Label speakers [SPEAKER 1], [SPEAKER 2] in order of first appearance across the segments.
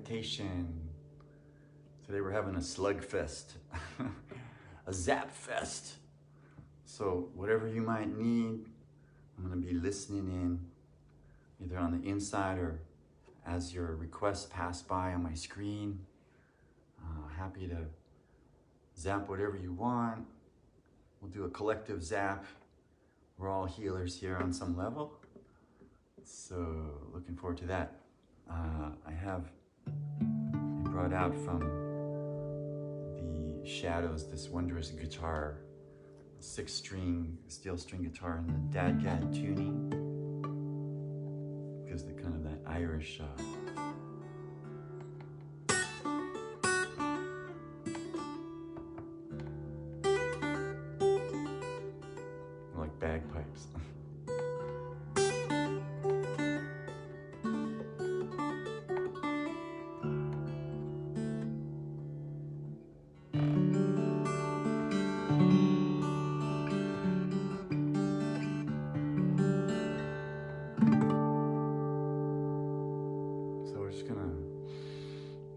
[SPEAKER 1] meditation. Today we're having a slug fest, a zap fest. So whatever you might need, I'm gonna be listening in, either on the inside or as your requests pass by on my screen. Happy to zap whatever you want. We'll do a collective zap. We're all healers here on some level. So looking forward to that. I brought out from the shadows this wondrous guitar, 6-string steel string guitar in the Dadgad tuning. Gives the kind of that Irish like bagpipes. So we're just gonna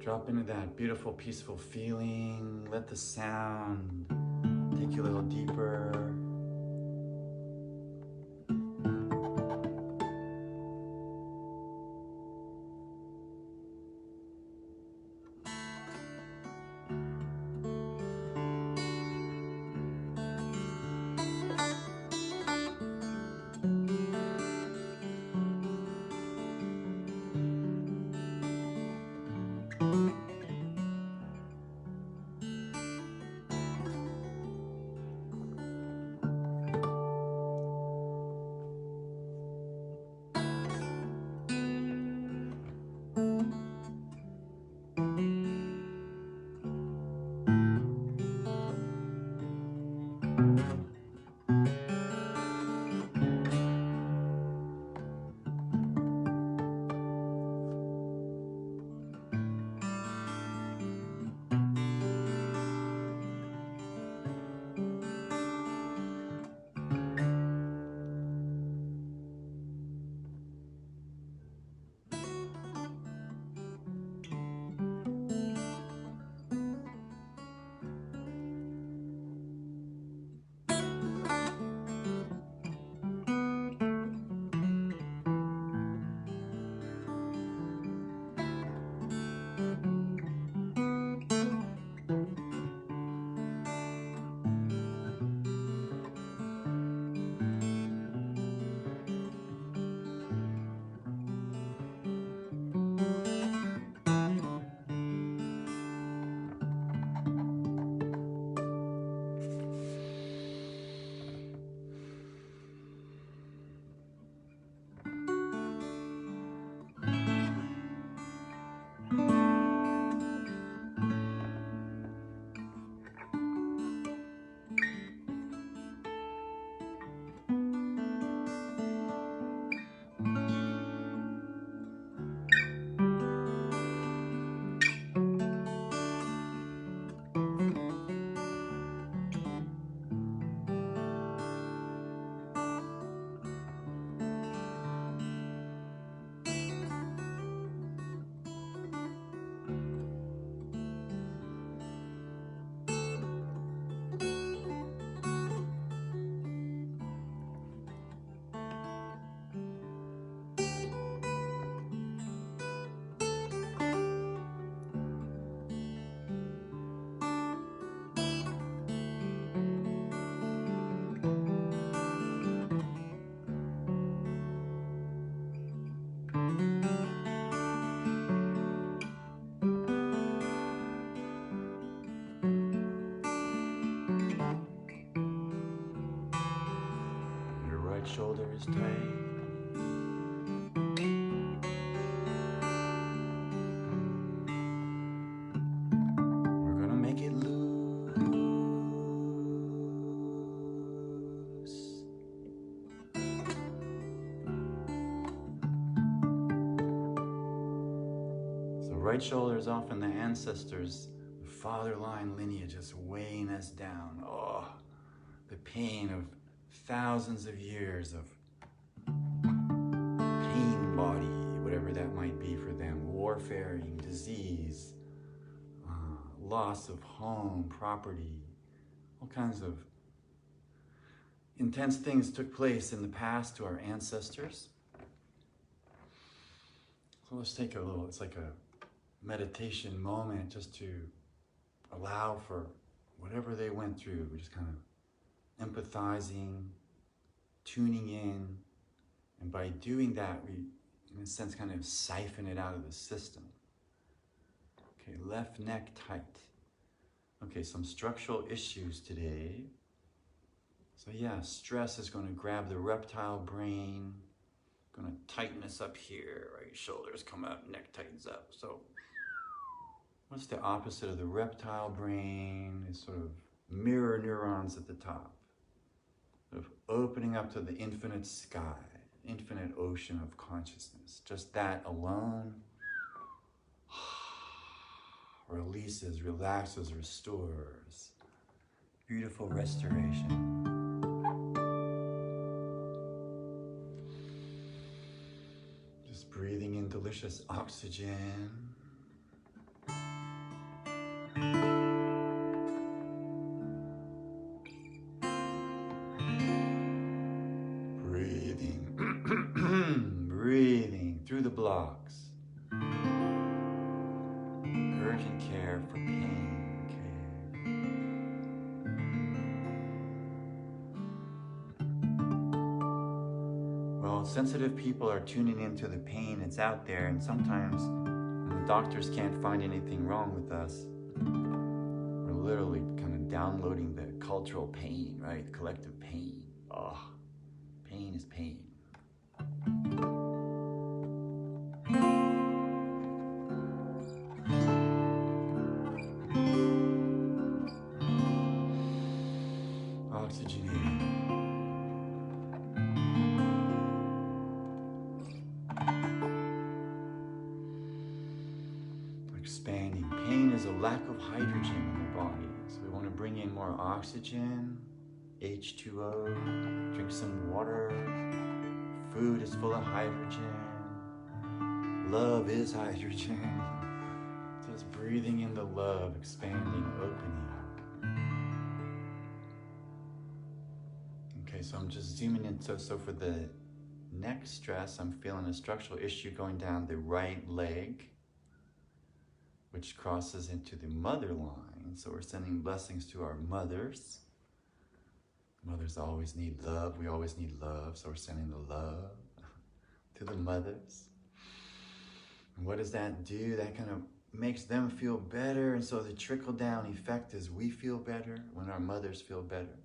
[SPEAKER 1] drop into that beautiful, peaceful feeling. Let the sound take you a little deeper. Shoulder is tight. We're gonna make it loose. So right shoulder is often the ancestors, the father line lineage just weighing us down. Oh, the pain of thousands of years of pain body, whatever that might be for them, war warfaring, disease, loss of home, property, all kinds of intense things took place in the past to our ancestors. So let's take a little, it's like a meditation moment just to allow for whatever they went through. We're just kind of empathizing, tuning in, and by doing that, we, in a sense, kind of siphon it out of the system. Okay, left neck tight. Okay, some structural issues today. So yeah, stress is going to grab the reptile brain, going to tighten us up here, right? Shoulders come up, neck tightens up. So what's the opposite of the reptile brain? It's sort of mirror neurons at the top, sort of opening up to the infinite sky, infinite ocean of consciousness. Just that alone releases, relaxes, restores. Beautiful restoration. Just breathing in delicious oxygen. Breathing through the blocks. Urgent care for pain care. Well, sensitive people are tuning into the pain that's out there, and sometimes when the doctors can't find anything wrong with us, we're literally kind of downloading the cultural pain, right? The collective pain. Oh, pain is pain. Oxygenating. Expanding. Pain is a lack of hydrogen in the body. So we want to bring in more oxygen, H2O, drink some water. Food is full of hydrogen. Love is hydrogen. Just breathing in the love, expanding, opening. Okay, so I'm just zooming in. So for the neck stress, I'm feeling a structural issue going down the right leg, which crosses into the mother line. So we're sending blessings to our mothers. Mothers always need love. We always need love. So we're sending the love to the mothers. And what does that do? That kind of makes them feel better. And so the trickle-down effect is we feel better when our mothers feel better.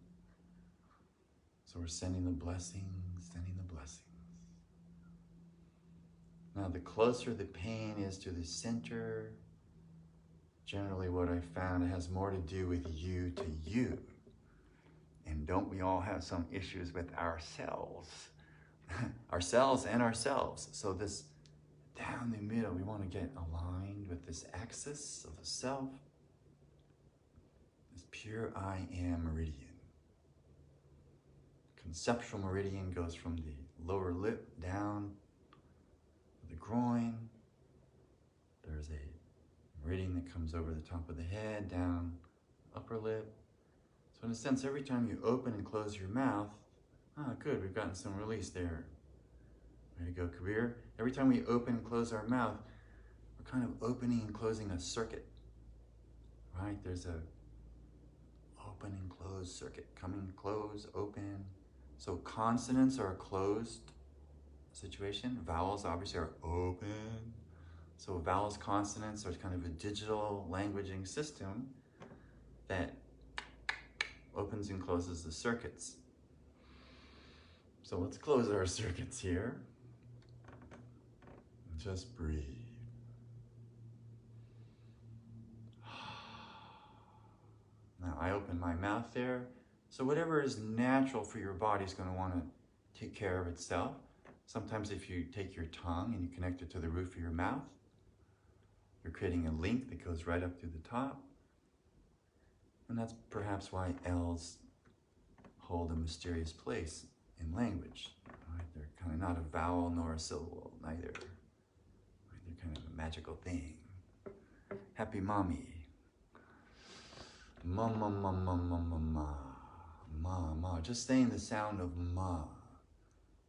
[SPEAKER 1] So we're sending the blessings, sending the blessings. Now, the closer the pain is to the center, generally what I found, it has more to do with you to you. And don't we all have some issues with ourselves? Ourselves and ourselves. So this down the middle, we want to get aligned with this axis of the self, this pure I am meridian. Conceptual meridian goes from the lower lip down to the groin. There's a meridian that comes over the top of the head, down upper lip. So in a sense, every time you open and close your mouth, good, we've gotten some release there. There you go, Kabir. Every time we open and close our mouth, we're kind of opening and closing a circuit, right? There's a open and close circuit, coming, close, open. So consonants are a closed situation. Vowels obviously are open. So vowels, consonants are kind of a digital languaging system that opens and closes the circuits. So let's close our circuits here. Just breathe. Now I open my mouth there. So whatever is natural for your body is going to want to take care of itself. Sometimes if you take your tongue and you connect it to the roof of your mouth, you're creating a link that goes right up to the top. And that's perhaps why L's hold a mysterious place in language. Right? They're kind of not a vowel nor a syllable, neither. Right? They're kind of a magical thing. Happy mommy. Ma, ma, ma, ma, ma, ma, ma. Ma, ma. Just saying the sound of ma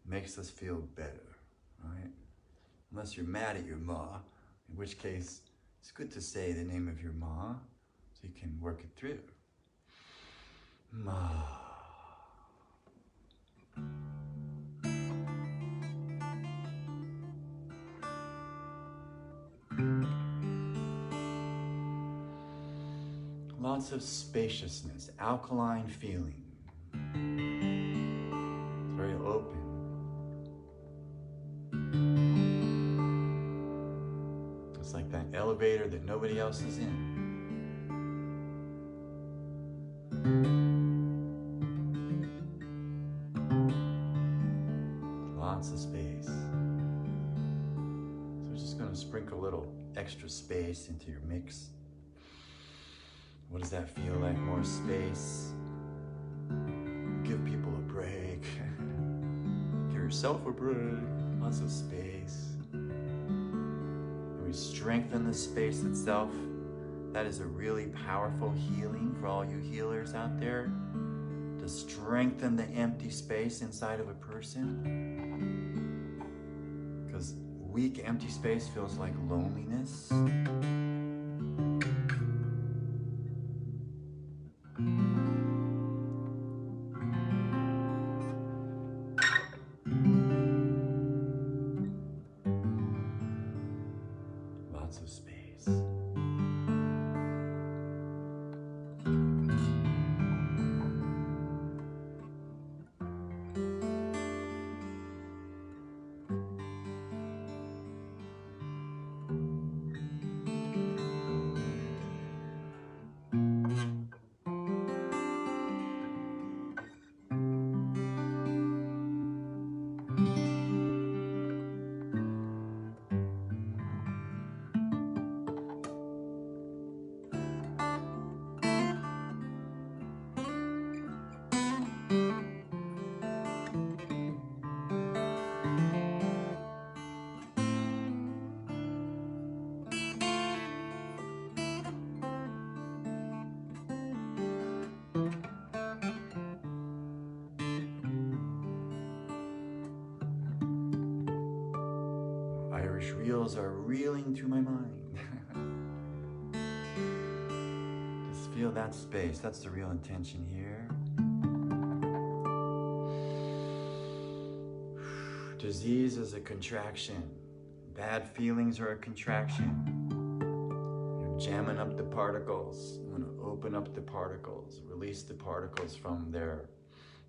[SPEAKER 1] makes us feel better, right? Unless you're mad at your ma, in which case it's good to say the name of your ma so you can work it through. Ma. Lots of spaciousness, alkaline feeling. It's very open. It's like that elevator that nobody else is in. Lots of space. So we're just going to sprinkle a little extra space into your mix. What does that feel like? More space. Give people a break. Give yourself a break. Lots of space. And we strengthen the space itself. That is a really powerful healing for all you healers out there. To strengthen the empty space inside of a person. Because weak, empty space feels like loneliness. Lots of space. Irish reels are reeling through my mind. Just feel that space. That's the real intention here. Disease is a contraction. Bad feelings are a contraction. You're jamming up the particles. I'm going to open up the particles, release the particles from their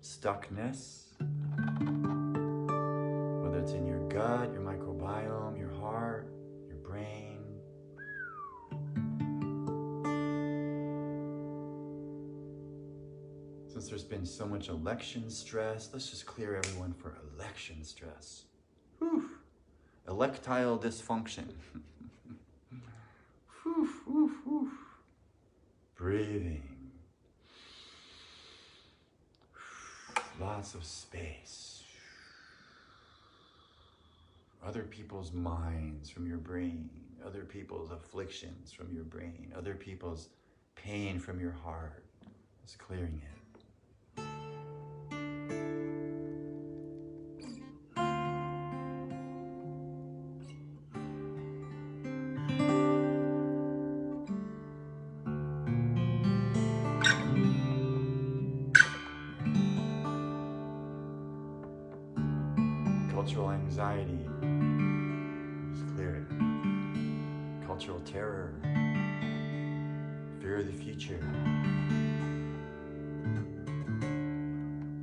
[SPEAKER 1] stuckness. Whether it's in your gut, your microbiome, your heart, your brain. Since there's been so much election stress, let's just clear everyone for election stress. Whew. Electile dysfunction. Whew, whew, whew. Breathing. Lots of space. Other people's minds from your brain, other people's afflictions from your brain, other people's pain from your heart. Just clearing it. Cultural anxiety. Just clear it. Cultural terror. Fear of the future.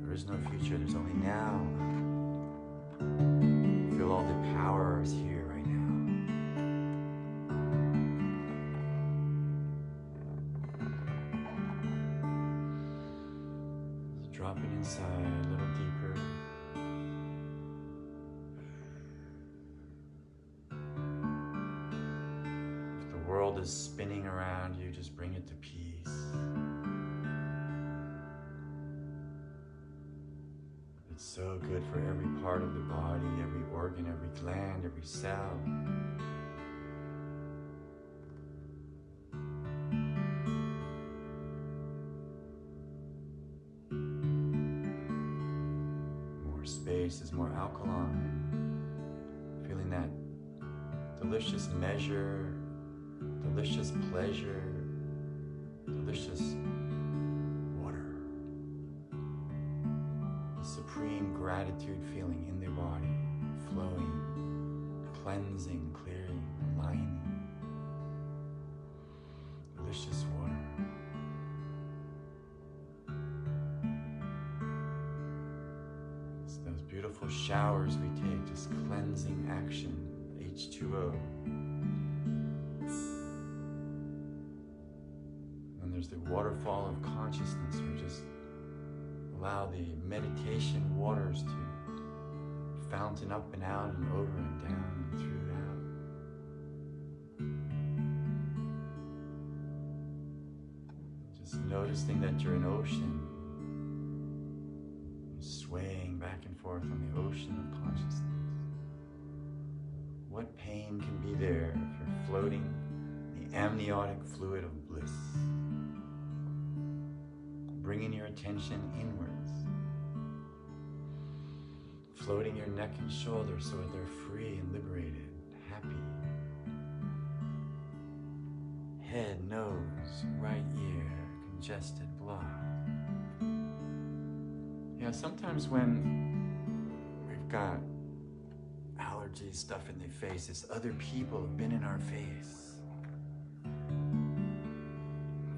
[SPEAKER 1] There is no future, there's only now. Feel all the power is here right now. Just drop it inside a little deeper. If the world is spinning around you, just bring it to peace. It's so good for every part of the body, every organ, every gland, every cell. is more alkaline. Feeling that delicious measure, delicious pleasure, delicious water. The supreme gratitude feeling in the body, flowing, cleansing, clearing, aligning. Delicious water. It's those beautiful showers we take, just cleansing action, H2O. And there's the waterfall of consciousness. We just allow the meditation waters to fountain up and out and over and down and through that. Just noticing that you're an ocean, swaying back and forth on the ocean of consciousness. What pain can be there if you're floating the amniotic fluid of bliss? Bringing your attention inwards. Floating your neck and shoulders so that they're free and liberated, happy. Head, nose, right ear, congested, blocked. Yeah, sometimes when we've got allergies, stuff in the face, it's other people have been in our face.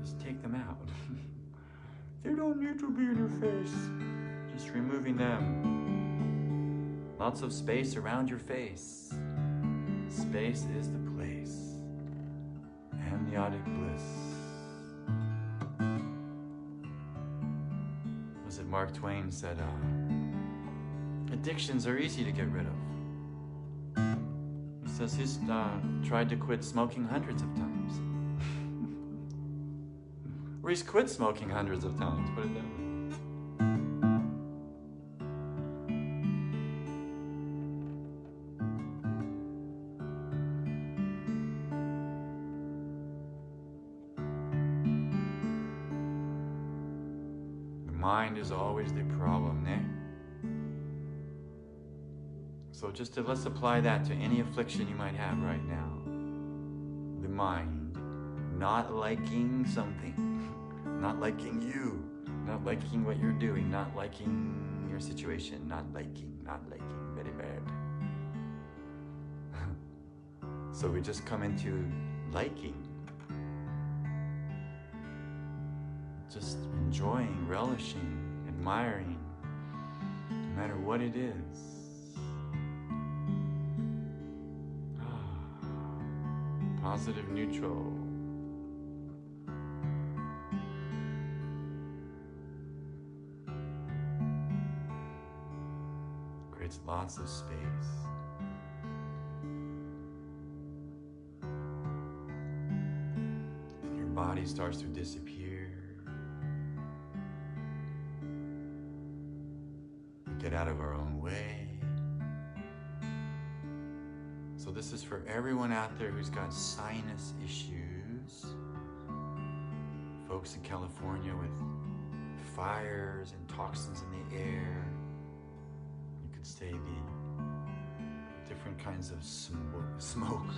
[SPEAKER 1] Just take them out. They don't need to be in your face. Just removing them. Lots of space around your face. Space is the place. Amniotic bliss. Was it Mark Twain said, addictions are easy to get rid of. He says he's tried to quit smoking hundreds of times. Or he's quit smoking hundreds of times, put it that way. Mind is always the problem, eh? So let's apply that to any affliction you might have right now. The mind, not liking something, not liking you, not liking what you're doing, not liking your situation, not liking, very bad. So we just come into liking. Just enjoying, relishing, admiring, no matter what it is. Positive, neutral. Creates lots of space. Your body starts to disappear. Get out of our own way. So this is for everyone out there who's got sinus issues. Folks in California with fires and toxins in the air. You could say the different kinds of smoke.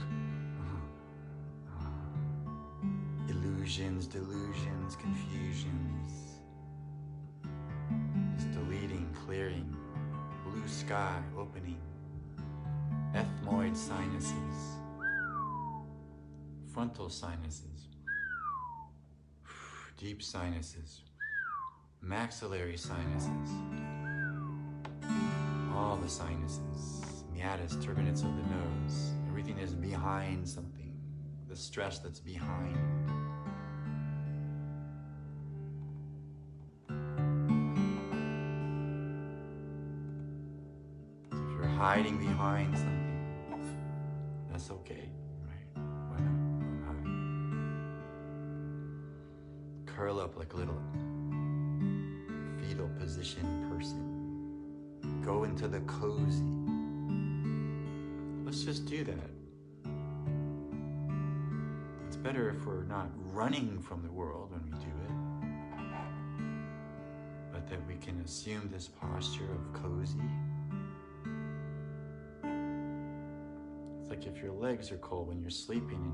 [SPEAKER 1] Illusions, delusions, confusions. Just deleting, clearing, blue sky opening, ethmoid sinuses, frontal sinuses, deep sinuses, maxillary sinuses, all the sinuses, meatus, turbinates of the nose, everything is behind something, the stress that's behind. Hiding behind something, that's okay, right? Why not? Hide. Curl up like a little fetal position person. Go into the cozy. Let's just do that. It's better if we're not running from the world when we do it, but that we can assume this posture of cozy. like if your legs are cold when you're sleeping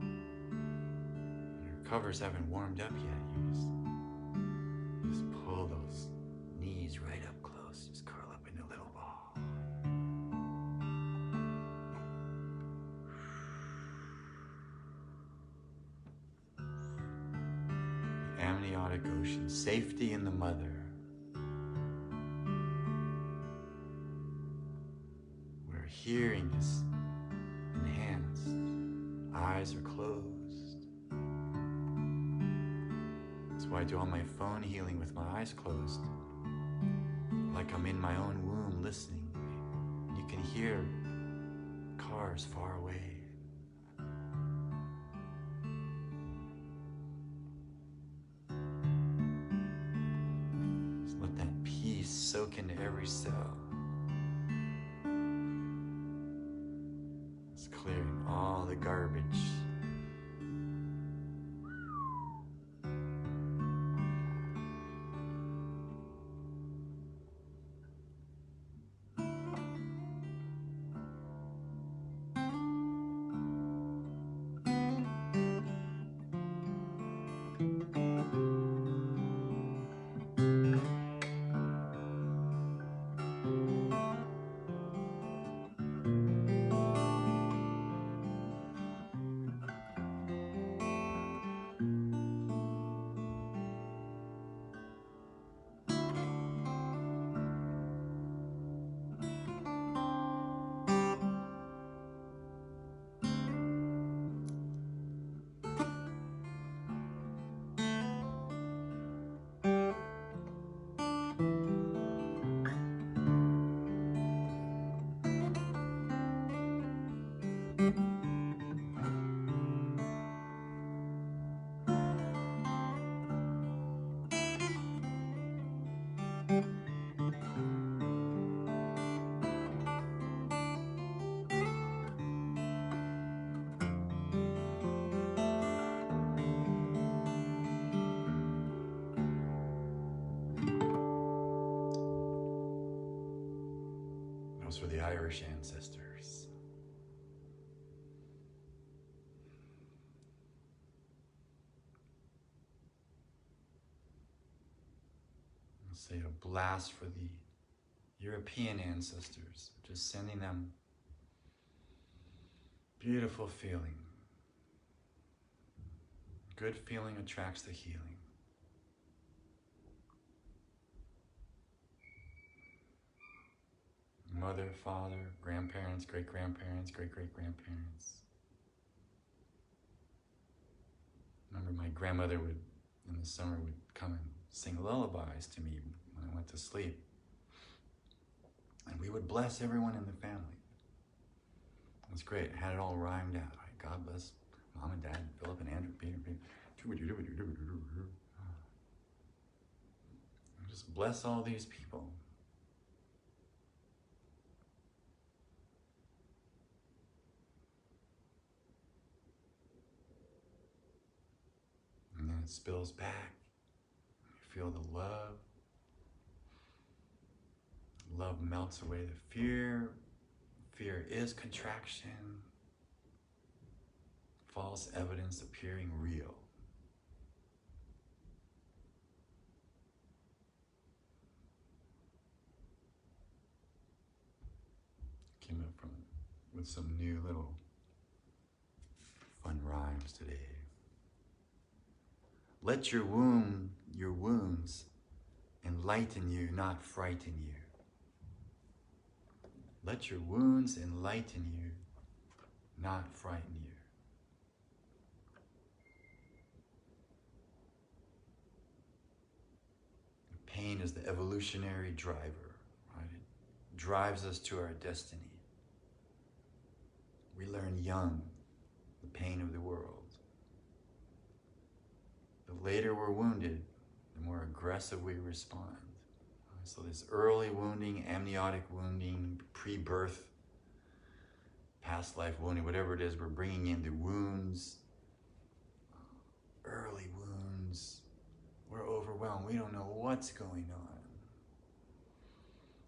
[SPEAKER 1] and your covers haven't warmed up yet, you just pull those knees right up close, just curl up into a little ball. The amniotic ocean, safety in the mother. Where hearing is enhanced, eyes are closed. That's why I do all my phone healing with my eyes closed. Like I'm in my own womb listening. You can hear cars far away. Just let that peace soak into every cell. It's clearing all the garbage. Those were the Irish ancestors. I'll say a blast for the European ancestors, just sending them beautiful feeling. Good feeling attracts the healing. Mother, father, grandparents, great-grandparents, great-great-grandparents. Remember my grandmother would, in the summer, would come and sing lullabies to me when I went to sleep. And we would bless everyone in the family. It was great. I had it all rhymed out. Right? God bless Mom and Dad, Philip and Andrew, Peter. Just bless all these people. And then it spills back. You feel the love. Love melts away the fear. Fear is contraction. False evidence appearing real. Came up with some new little fun rhymes today. Let your wounds enlighten you, not frighten you. Let your wounds enlighten you, not frighten you. Pain is the evolutionary driver, right? It drives us to our destiny. We learn young the pain of the world. The later we're wounded, the more aggressive we respond. So this early wounding, amniotic wounding, pre-birth, past life wounding, whatever it is, we're bringing in the wounds, early wounds. We're overwhelmed. We don't know what's going on.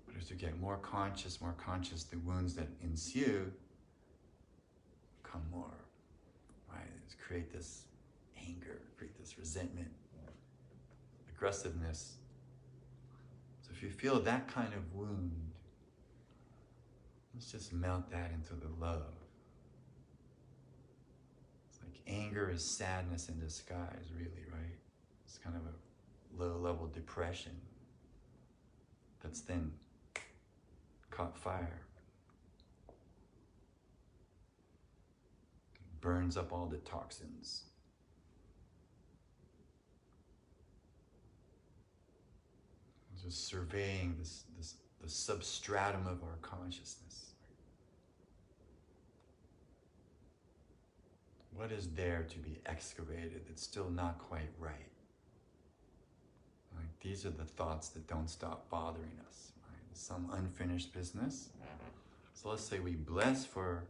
[SPEAKER 1] But as we get more conscious, the wounds that ensue, create this anger, create this resentment, aggressiveness. So if you feel that kind of wound, let's just melt that into the love. It's like anger is sadness in disguise, really, right? It's kind of a low-level depression that's then caught fire. Burns up all the toxins. Just surveying the substratum of our consciousness. What is there to be excavated that's still not quite right? Right? These are the thoughts that don't stop bothering us. Right? Some unfinished business. So let's say we bless for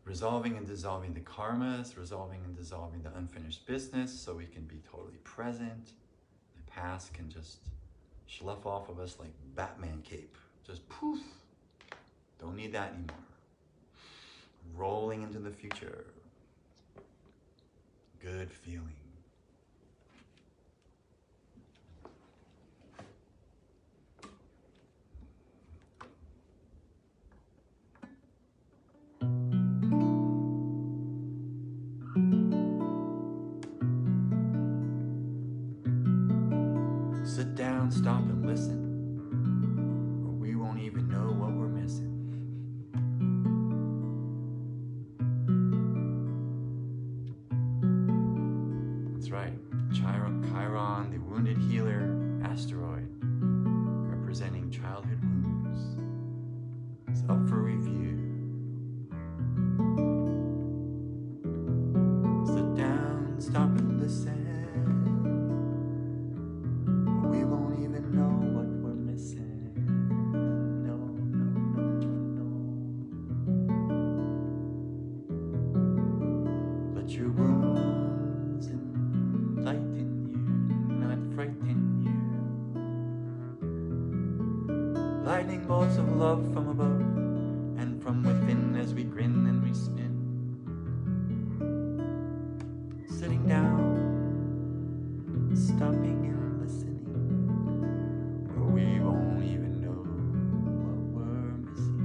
[SPEAKER 1] resolving and dissolving the karmas, resolving and dissolving the unfinished business, so we can be totally present. The past can just slough off of us like Batman cape. Just poof. Don't need that anymore. Rolling into the future. Good feeling. Sit down, stop and listen, or we won't even know what we're missing. That's right, Chiron, the wounded healer asteroid, representing childhood wounds, is up for review. Sit down, stop and listen. Your wounds enlighten you, not frighten you. Lightning bolts of love from above and from within as we grin and we spin. Sitting down, stopping and listening, where we won't even know what we're missing.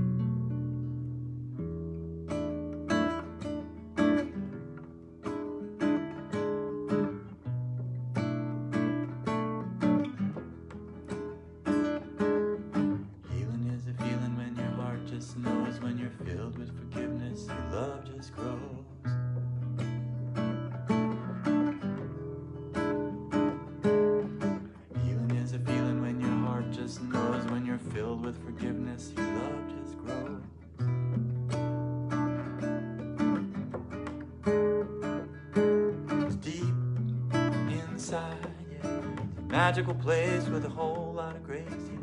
[SPEAKER 1] Knows when you're filled with forgiveness, your love just grows. Healing is a feeling when your heart just knows when you're filled with forgiveness, your love just grows. It's deep inside, yeah. It's a magical place with a whole lot of grace, yeah.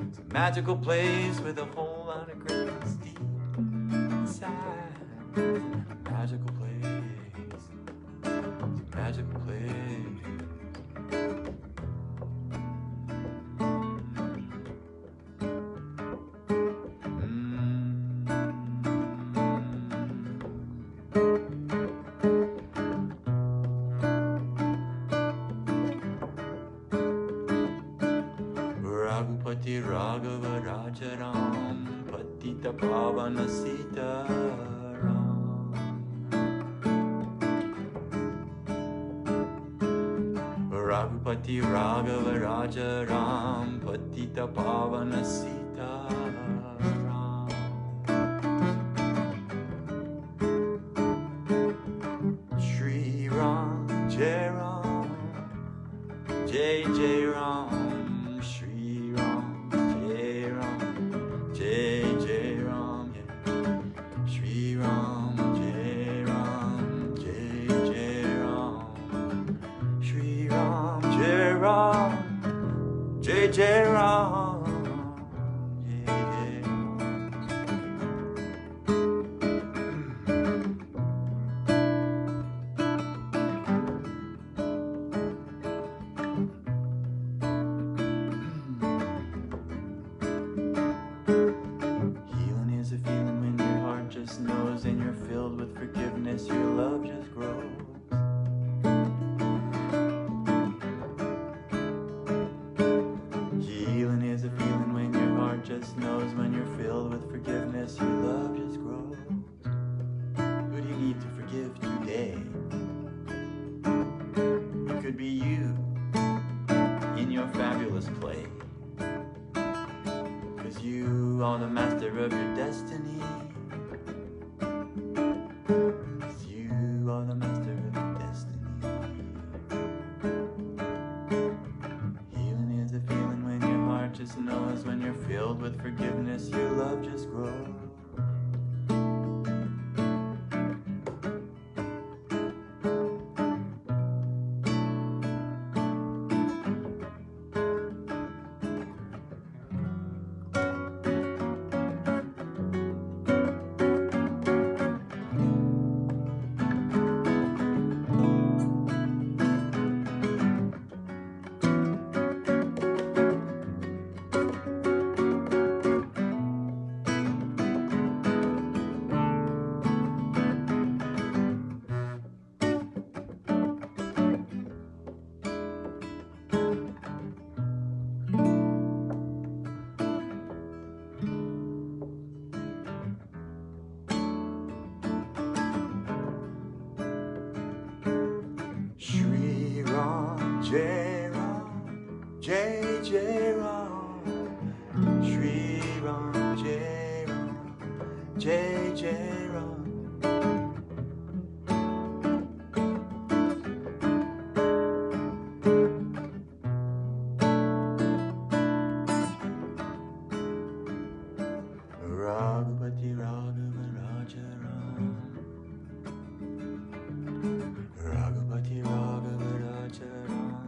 [SPEAKER 1] It's a magical place with a whole lot of grace deep inside. Magical place. It's a magical place. Raghupati Raghava Rajaram Patita Pavana Sitaram. Raghupati Raghava Rajaram Patita Pavana Sitaram. Shri Ram Jai Ram Jai Jai Ram. Jai Ram, 'cause you are the master of your destiny. 'Cause you are the master of your destiny. Healing is a feeling when your heart just knows. When you're filled with forgiveness, your love just grows. Shri Ram, Jai Ram, Jai Jai Ram. Shri Ram, Jai Ram, Jai Jai Ram. Raghupati Raghava Raja Ram. Raghupati Raghava Raja Ram.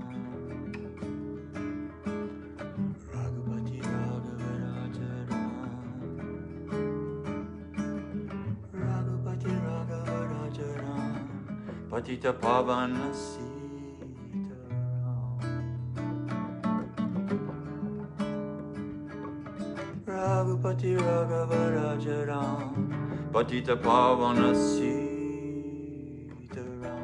[SPEAKER 1] Raghupati Raghava Raja Ram. Raghupati Raghava Raja Ram. Patita Pavana Sita Ram. Raghupati Raghava Raja Ram. Patita Pavana Sita Ram.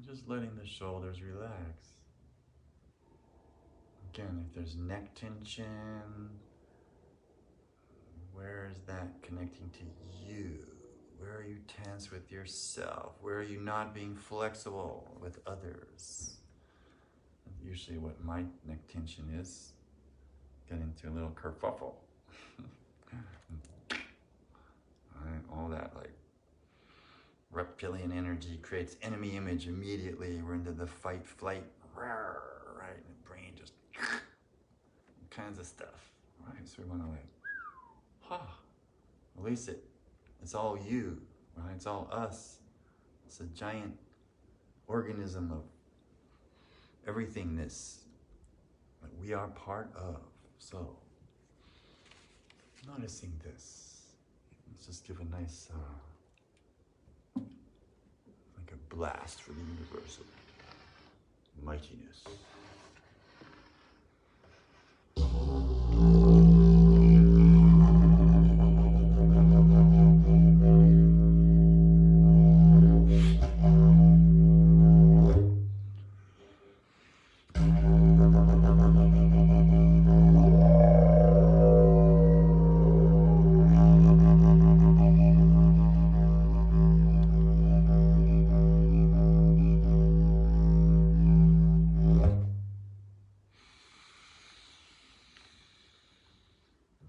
[SPEAKER 1] Just letting the shoulders relax. Again, if there's neck tension, where is that connecting to you? Where are you tense with yourself? Where are you not being flexible with others? That's usually what my neck tension is. Get into a little kerfuffle. All that like reptilian energy creates enemy image immediately. We're into the fight, flight, right? And the brain just kinds of stuff, right? So we want to like, release it. It's all you, right? It's all us. It's a giant organism of everythingness that we are part of. So, noticing this. Let's just give a nice, like a blast for the universal mightiness.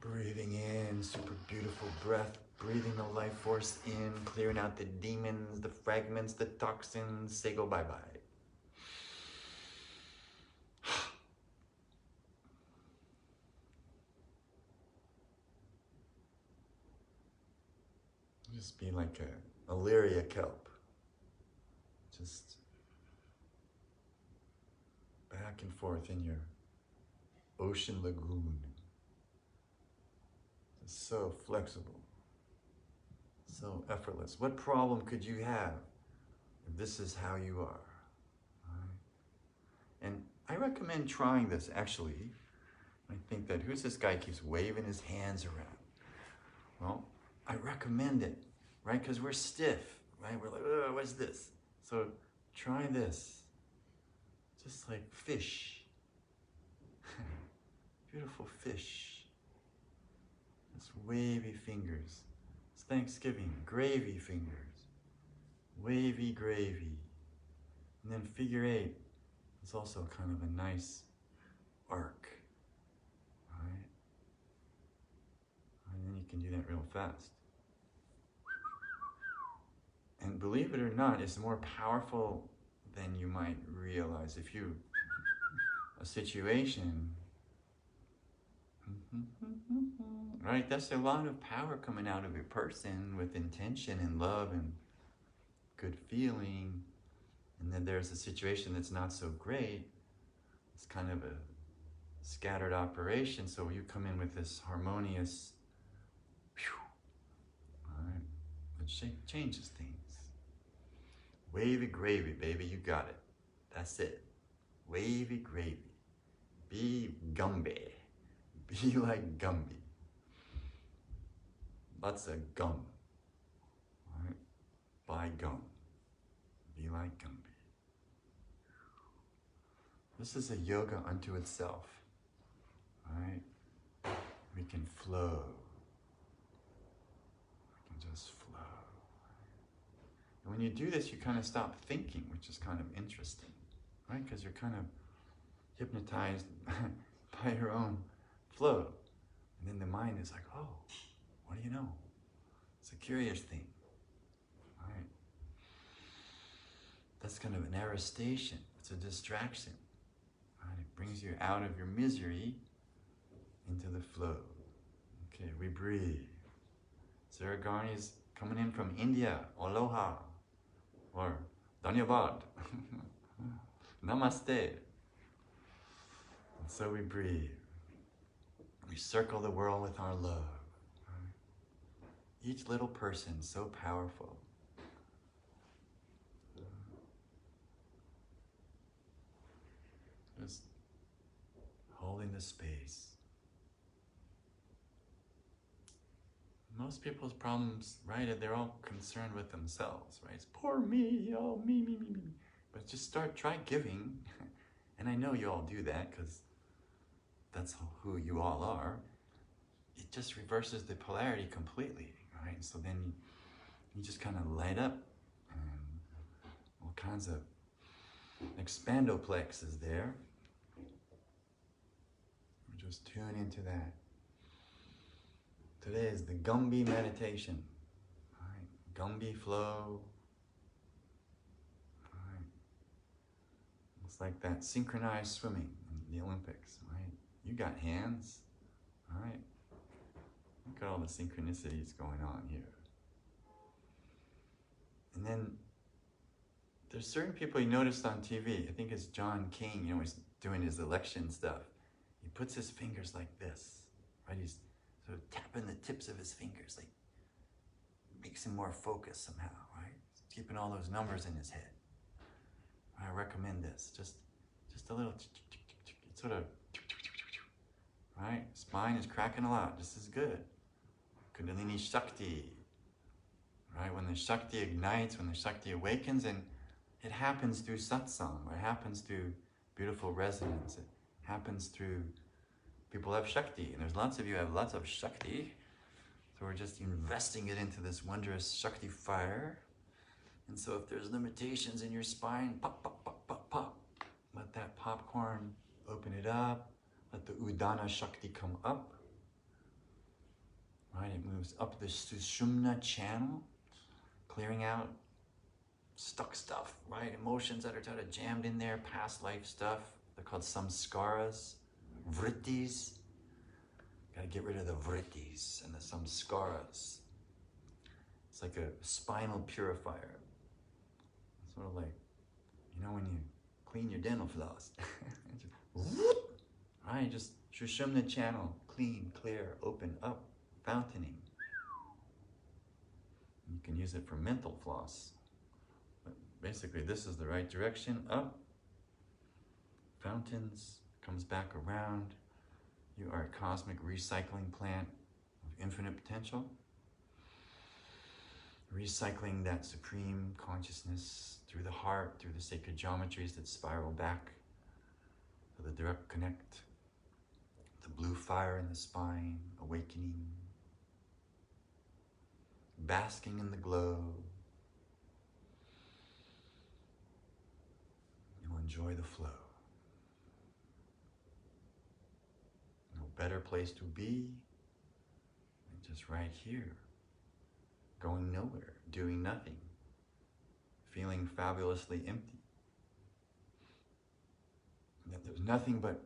[SPEAKER 1] Breathing in, super beautiful breath. Breathing the life force in, clearing out the demons, the fragments, the toxins. Say go bye-bye. Just be like a Illyria kelp. Just back and forth in your ocean lagoon. It's so flexible. So effortless. What problem could you have if this is how you are? Right? And I recommend trying this, actually. I think that, who's this guy keeps waving his hands around? Well, I recommend it, right? Because we're stiff, right? We're like, oh, what's this? So try this. Just like fish. Beautiful fish. Just wavy fingers. It's Thanksgiving. Gravy fingers. Wavy gravy. And then figure 8. It's also kind of a nice arc. Right? And then you can do that real fast. And believe it or not, it's more powerful than you might realize. If you, a situation, right? That's a lot of power coming out of a person with intention and love and good feeling. And then there's a situation that's not so great. It's kind of a scattered operation. So you come in with this harmonious, right? Which changes things. Wavy gravy, baby, you got it. That's it. Wavy gravy. Be Gumby. Be like Gumby. Lots of gum. Right? Buy gum. Be like Gumby. This is a yoga unto itself. Right? We can flow. We can just flow. And when you do this, you kind of stop thinking, which is kind of interesting, right? Because you're kind of hypnotized by your own flow. And then the mind is like, oh, what do you know? It's a curious thing, right? That's kind of an arrestation. It's a distraction, right? It brings you out of your misery into the flow. Okay, we breathe. Sarah Garni is coming in from India. Aloha. Or Dhanyavad. Namaste. And so we breathe. We circle the world with our love. Each little person so powerful. Just holding the space. Most people's problems, right, they're all concerned with themselves, right? It's poor me, oh, me. But just try giving. And I know you all do that because that's who you all are. It just reverses the polarity completely, right? So then you just kind of light up and all kinds of expandoplex is there. We just tune into that. Today is the Gumby meditation. Right? Gumby flow. Right? It's like that synchronized swimming in the Olympics, right? You got hands, all right? Look at all the synchronicities going on here. And then there's certain people you noticed on TV. I think it's John King, you know, he's doing his election stuff. He puts his fingers like this, right? He's sort of tapping the tips of his fingers, like makes him more focused somehow, right? He's keeping all those numbers in his head. I recommend this. Just a little, sort of, right? Spine is cracking a lot. This is good. Kundalini Shakti, right? When the Shakti ignites, when the Shakti awakens, and it happens through satsang, or it happens through beautiful resonance. It happens through people have Shakti, and there's lots of you have lots of Shakti. So we're just investing it into this wondrous Shakti fire. And so if there's limitations in your spine, pop, pop, pop, pop, pop. Let that popcorn open it up. Let the Udana Shakti come up. Right, it moves up the Sushumna channel, clearing out stuck stuff, right? Emotions that are kind of jammed in there, past life stuff. They're called samskaras, vrittis. Gotta get rid of the vrittis and the samskaras. It's like a spinal purifier. Sort of like, you know, when you clean your dental floss. Right, just Sushumna channel, clean, clear, open up, fountaining. You can use it for mental floss. But basically, this is the right direction, up. Fountains, comes back around. You are a cosmic recycling plant of infinite potential. Recycling that supreme consciousness through the heart, through the sacred geometries that spiral back to the direct connect, the blue fire in the spine, awakening, basking in the glow. You'll enjoy the flow. No better place to be than just right here. Going nowhere, doing nothing, feeling fabulously empty. And that there's nothing but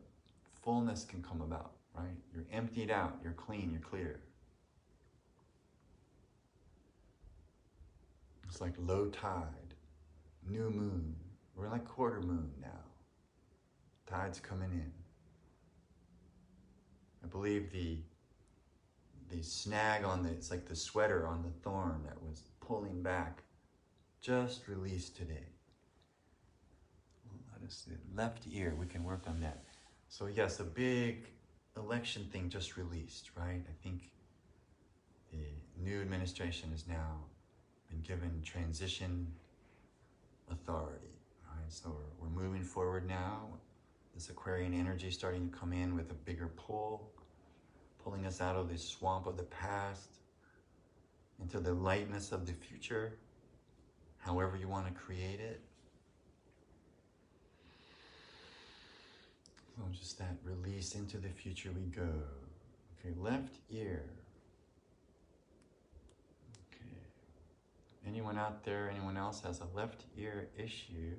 [SPEAKER 1] fullness can come about, right? You're emptied out, you're clean, you're clear. It's like low tide, new moon. We're like quarter moon now. Tide's coming in. I believe the snag on it's like the sweater on the thorn that was pulling back, just released today. Let us see. Left ear, we can work on that. So yes, a big election thing just released, right? I think the new administration has now been given transition authority, right? So we're moving forward now. This Aquarian energy starting to come in with a bigger pull, pulling us out of the swamp of the past into the lightness of the future, however you want to create it. So just that release into the future we go. Okay, left ear. Okay. Anyone out there, anyone else has a left ear issue?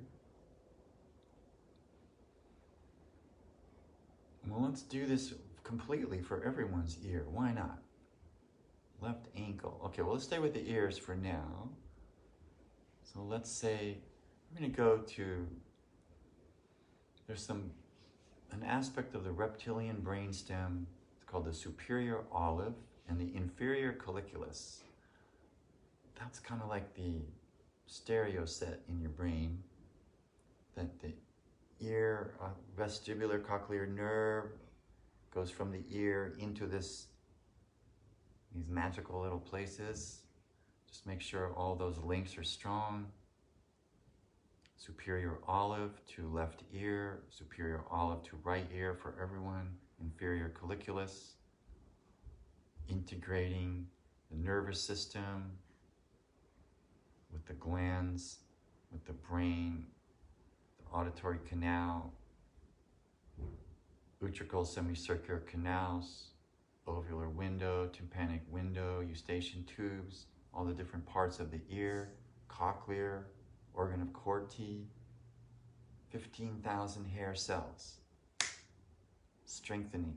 [SPEAKER 1] Well, let's do this completely for everyone's ear. Why not? Left ankle. Okay, well, let's stay with the ears for now. So let's say we're going to go to, there's an aspect of the reptilian brainstem. It's called the superior olive and the inferior colliculus. That's kind of like the stereo set in your brain, that the ear, vestibular cochlear nerve goes from the ear into these magical little places. Just make sure all those links are strong. Superior olive to left ear, superior olive to right ear for everyone, inferior colliculus, integrating the nervous system with the glands, with the brain, the auditory canal, utricle semicircular canals, ovular window, tympanic window, eustachian tubes, all the different parts of the ear, cochlear, organ of Corti, 15,000 hair cells, strengthening.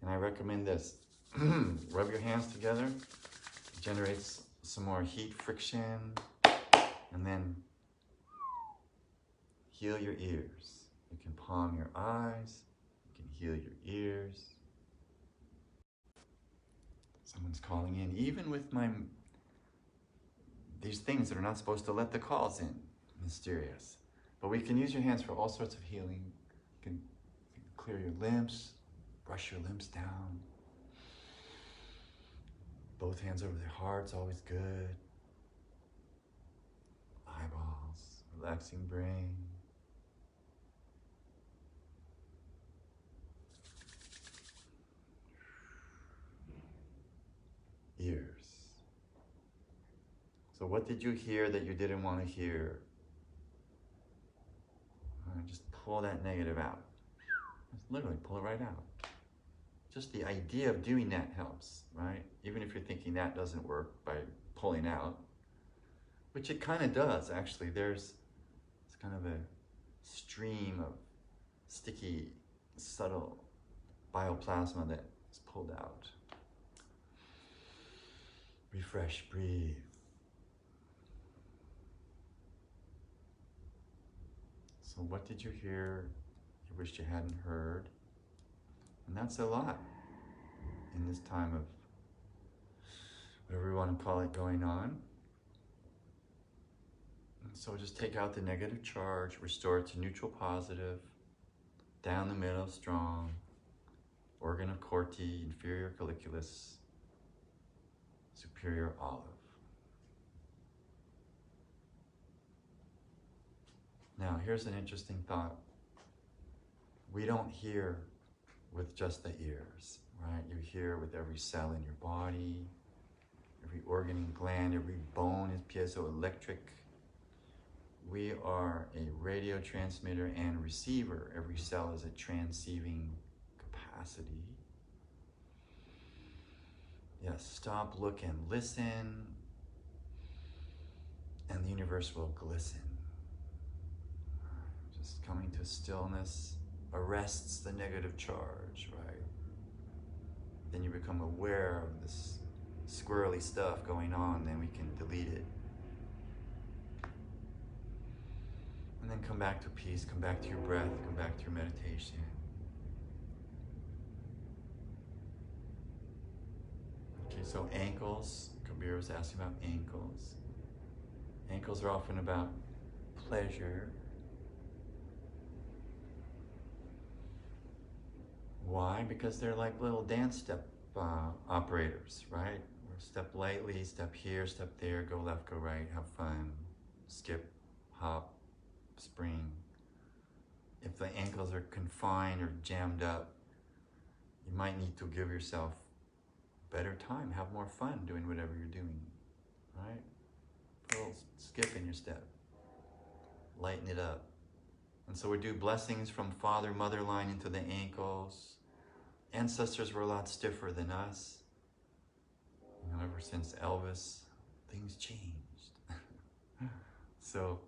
[SPEAKER 1] And I recommend this. Rub your hands together, it generates some more heat friction, and then heal your ears. You can palm your eyes, you can heal your ears. Someone's calling in, even with these things that are not supposed to let the calls in, mysterious. But we can use your hands for all sorts of healing. You can clear your limbs, brush your limbs down. Both hands over the heart's always good. Eyeballs, relaxing brain. Ears. So what did you hear that you didn't want to hear? Just pull that negative out. Just literally pull it right out. Just the idea of doing that helps, right? Even if you're thinking that doesn't work by pulling out, which it kind of does, actually. It's kind of a stream of sticky, subtle bioplasma that is pulled out. Refresh, breathe. So what did you hear you wished you hadn't heard? And that's a lot in this time of whatever we want to call it, going on. And so just take out the negative charge, restore it to neutral positive, down the middle, strong, organ of Corti, inferior colliculus, superior olive. Now, here's an interesting thought. We don't hear with just the ears, right? You hear with every cell in your body, every organ and gland, every bone is piezoelectric. We are a radio transmitter and receiver. Every cell is a transceiving capacity. Yes, stop, look, and listen, and the universe will glisten. Just coming to stillness arrests the negative charge, right? Then you become aware of this squirrely stuff going on, then we can delete it. And then come back to peace, come back to your breath, come back to your meditation. Okay, so ankles, Kabir was asking about ankles. Ankles are often about pleasure. Why? Because they're like little dance step operators, right? Or step lightly, step here, step there, go left, go right, have fun, skip, hop, spring. If the ankles are confined or jammed up, you might need to give yourself better time, have more fun doing whatever you're doing, right? Put a little skip in your step, lighten it up. And so we do blessings from father, mother line into the ankles. Ancestors were a lot stiffer than us. You know, ever since Elvis, things changed. So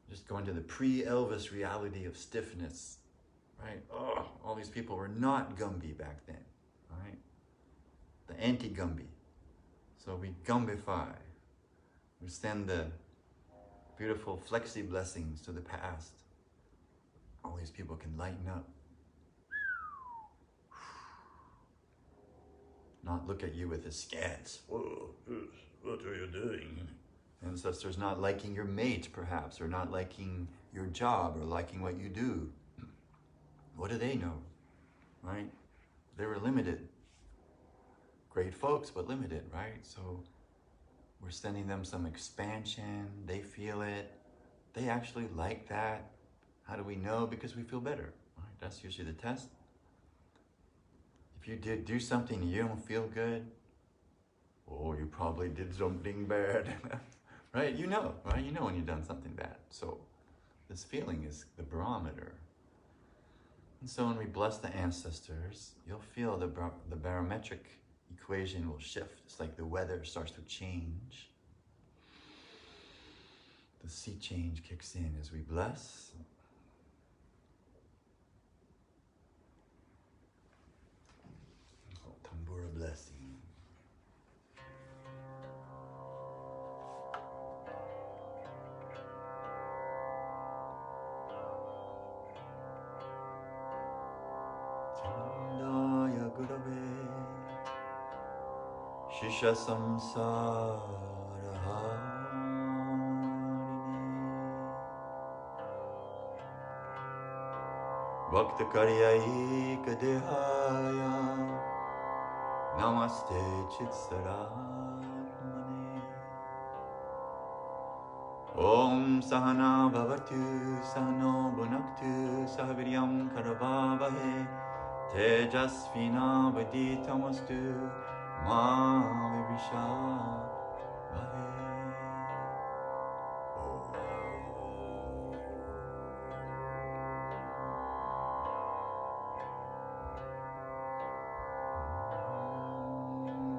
[SPEAKER 1] just going to the pre-Elvis reality of stiffness, right? Oh, all these people were not Gumby back then, right? The anti-Gumby. So we Gumbify. We send the beautiful flexi blessings to the past. All these people can lighten up. Not look at you with askance. Whoa, what are you doing? Ancestors not liking your mate, perhaps, or not liking your job, or liking what you do. What do they know, right? They were limited. Great folks, but limited, right? So we're sending them some expansion. They feel it. They actually like that. How do we know? Because we feel better, right? That's usually the test. If you did do something and you don't feel good, oh, you probably did something bad, right? You know, right? You know when you've done something bad. So this feeling is the barometer. And so when we bless the ancestors, you'll feel the barometric equation will shift. It's like the weather starts to change. The sea change kicks in as we bless. Tambura blessing. Chandaya Gurave Shisha Samsara Bhakta Karyai Kadehaya Namaste Chitsaratmane Om Sahana Bhavatu Sahano Bhunaktu Sahaviryam Karavavahe Tejasvina Vaditamastu Ma Vivisha Vahe.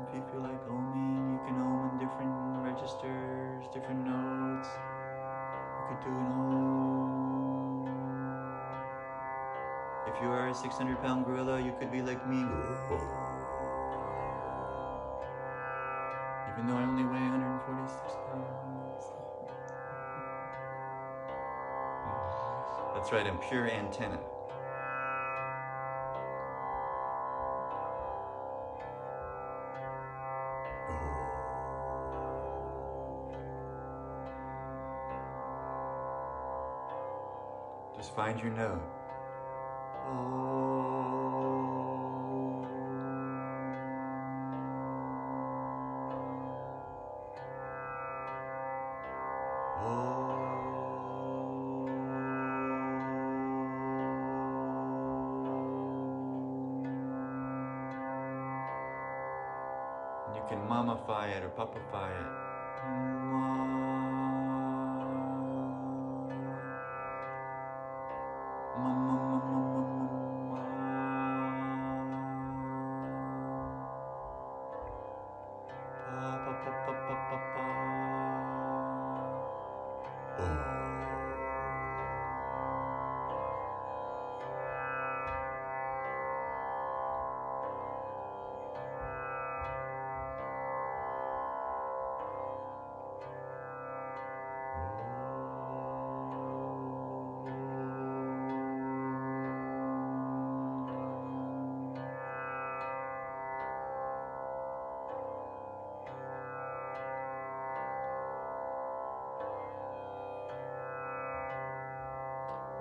[SPEAKER 1] If you feel like oming, you can om in different registers, different notes. You could do an om. If you are a 600-pound gorilla, you could be like me. Even though I only weigh 146 pounds. That's right, I'm pure antenna. Oh. Just find your note. And you can mummify it or puppify it.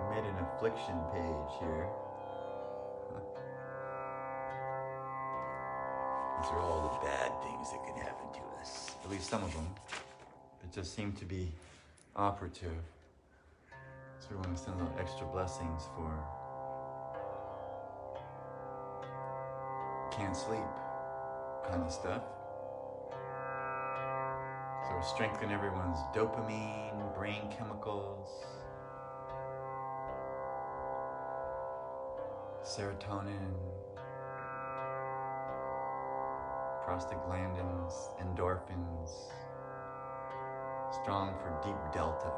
[SPEAKER 1] Made an affliction page here. These are all the bad things that can happen to us. At least some of them. That just seem to be operative. So we want to send out extra blessings for can't sleep kind of stuff. So we strengthen everyone's dopamine, brain chemicals, serotonin, prostaglandins, endorphins, strong for deep delta,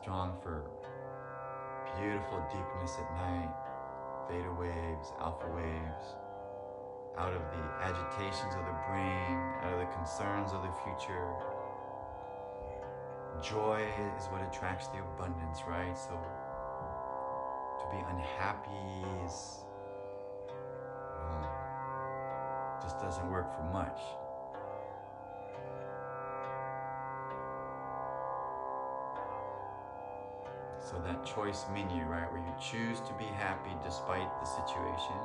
[SPEAKER 1] strong for beautiful deepness at night, theta waves, alpha waves, out of the agitations of the brain, out of the concerns of the future. Joy is what attracts the abundance, right? So to be unhappy is, just doesn't work for much. So that choice menu, right, where you choose to be happy despite the situation.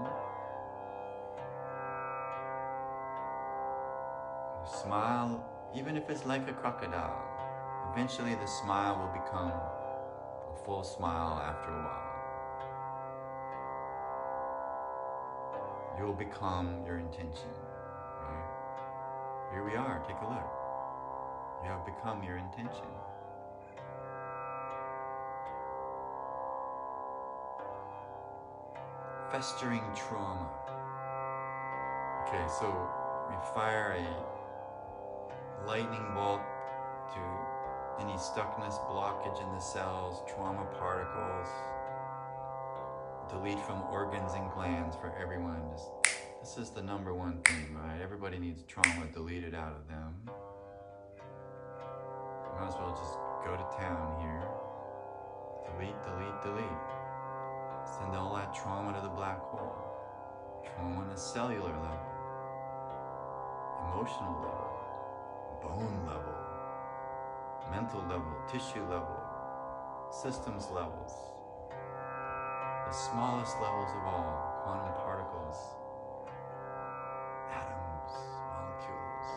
[SPEAKER 1] You smile, even if it's like a crocodile. Eventually the smile will become a full smile after a while. You'll become your intention, right? Here we are, take a look. You have become your intention. Festering trauma. Okay, so we fire a lightning bolt to any stuckness, blockage in the cells, trauma particles. Delete from organs and glands for everyone. This is the number one thing, right? Everybody needs trauma deleted out of them. Might as well just go to town here. Delete, delete, delete. Send all that trauma to the black hole. Trauma on a cellular level, emotional level, bone level, mental level, tissue level, systems levels. The smallest levels of all, quantum particles, atoms, molecules.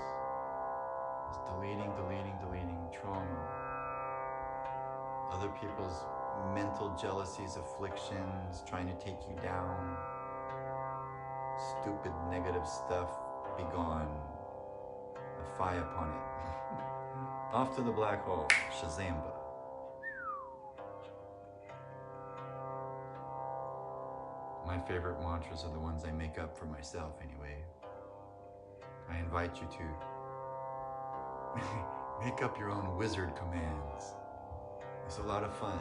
[SPEAKER 1] Just deleting, deleting, deleting trauma. Other people's mental jealousies, afflictions, trying to take you down. Stupid negative stuff, be gone. A fire upon it. Off to the black hole, Shazamba. My favorite mantras are the ones I make up for myself anyway. I invite you to make up your own wizard commands. It's a lot of fun.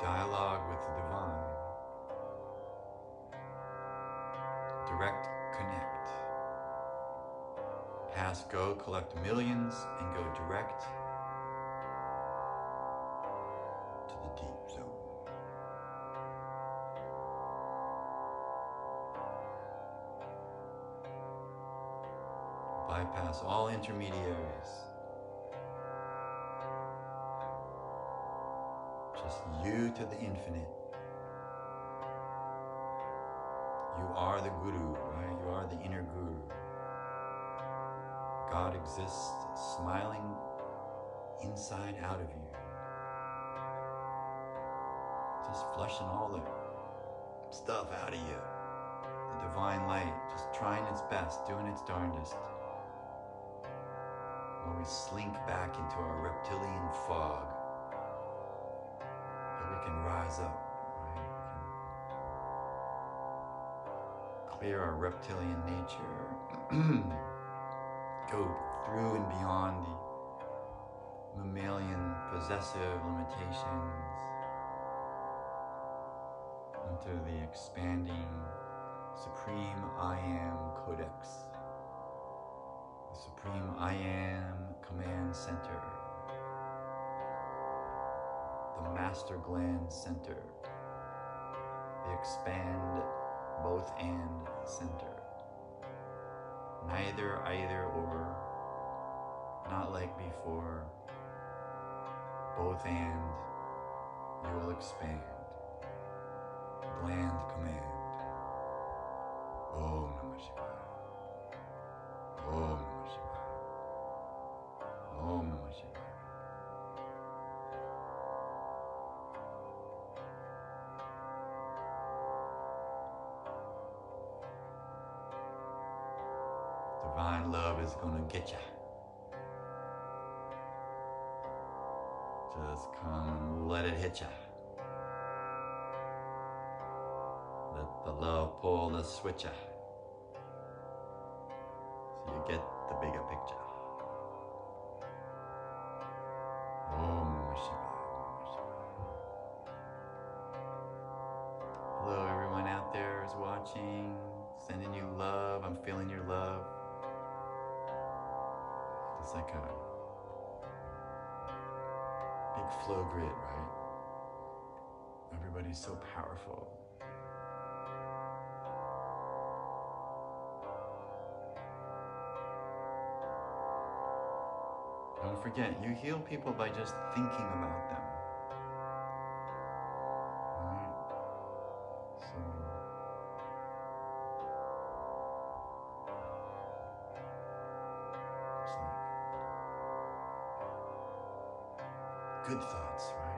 [SPEAKER 1] Dialogue with the divine. Direct connect. Pass go, collect millions, and go direct to the deep zone. Bypass all intermediaries. Just you to the infinite. You are the Guru, right? You are the inner Guru. God exists smiling inside out of you. Just flushing all the stuff out of you. The divine light, just trying its best, doing its darndest. When we slink back into our reptilian fog, that we can rise up, right? We can clear our reptilian nature, go through and beyond the mammalian possessive limitations into the expanding Supreme I Am Codex, the Supreme I Am Command Center, the Master Gland Center, the Expand Both And Center. Neither, either, or, not like before, both and, you will expand. Gland command. Om Namah Shivaya. Om Namah Shivaya. Om Namah Shivaya. Divine love is gonna get ya. Just come and let it hit ya. Let the love pull the switcher, so you get the bigger picture. Om Namah Shivaya, Om Namah Shivaya. Hello, everyone out there who's watching. Sending you love. I'm feeling your love. It's like a big flow grid, right? Everybody's so powerful. Don't forget, you heal people by just thinking about them. Right? So, it's like good thoughts, right?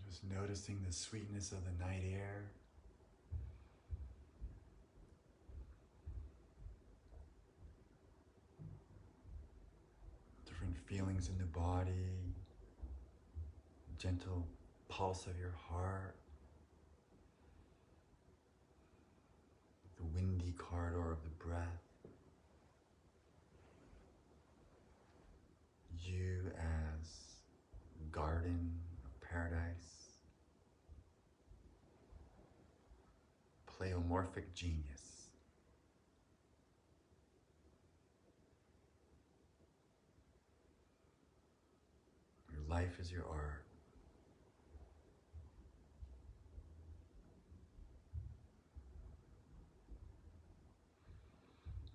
[SPEAKER 1] Just noticing the sweetness of the night air. feelings in the body, gentle pulse of your heart, the windy corridor of the breath. You as garden of paradise, pleomorphic genius. Your life is your art.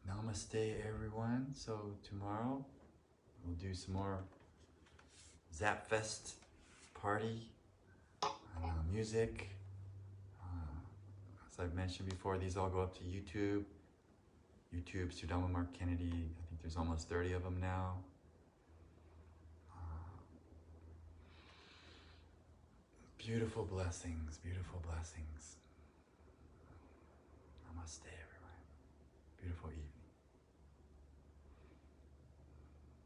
[SPEAKER 1] Namaste, everyone. So tomorrow we'll do some more Zapfest party music. As I've mentioned before, these all go up to YouTube. YouTube, Sudama Mark Kennedy. I think there's almost 30 of them now. Beautiful blessings, beautiful blessings. Namaste, everyone. Beautiful evening.